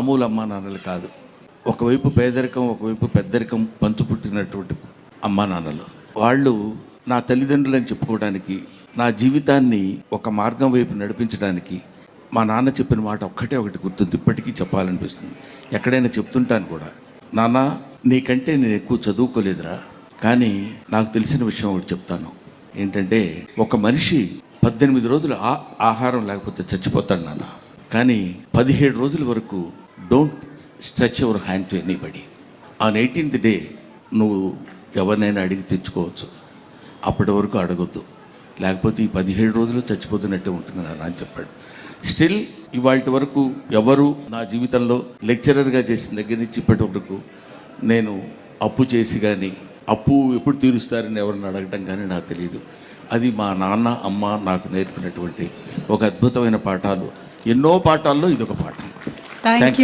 మామూలు అమ్మా నాన్నలు కాదు. ఒకవైపు పేదరికం, ఒకవైపు పెద్దరికం పంచుపుట్టినటువంటి అమ్మా నాన్నలు. వాళ్ళు నా తల్లిదండ్రులని చెప్పుకోవడానికి, నా జీవితాన్ని ఒక మార్గం వైపు నడిపించడానికి మా నాన్న చెప్పిన మాట ఒక్కటే ఒకటి గుర్తుంది, ఇప్పటికీ చెప్పాలనిపిస్తుంది. ఎక్కడైనా చెప్తుంటాను కూడా, నాన్న నీకంటే నేను ఎక్కువ చదువుకోలేదురా, కానీ నాకు తెలిసిన విషయం ఒకటి చెప్తాను. ఏంటంటే, ఒక మనిషి 18 రోజులు ఆహారం లేకపోతే చచ్చిపోతాడు నాన్న, కానీ 17 రోజుల వరకు don't stretch your hand to anybody. On 18th day నువ్వు ఎవరినైనా అడిగి తెచ్చుకోవచ్చు, అప్పటి వరకు అడగొద్దు, లేకపోతే ఈ 17 రోజులు చచ్చిపోతున్నట్టే ఉంటుంది నాన్న అని చెప్పాడు. స్టిల్ ఇవాళ వరకు ఎవరు నా జీవితంలో లెక్చరర్గా చేసిన దగ్గర నుంచి ఇప్పటి వరకు నేను అప్పు చేసి కానీ, అప్పు ఎప్పుడు తీరుస్తారని ఎవరిని అడగటం కానీ నాకు తెలియదు. అది మా నాన్న అమ్మ నాకు నేర్పినటువంటి ఒక అద్భుతమైన పాఠాలు. ఎన్నో పాఠాల్లో ఇదొక పాఠం. Thank you.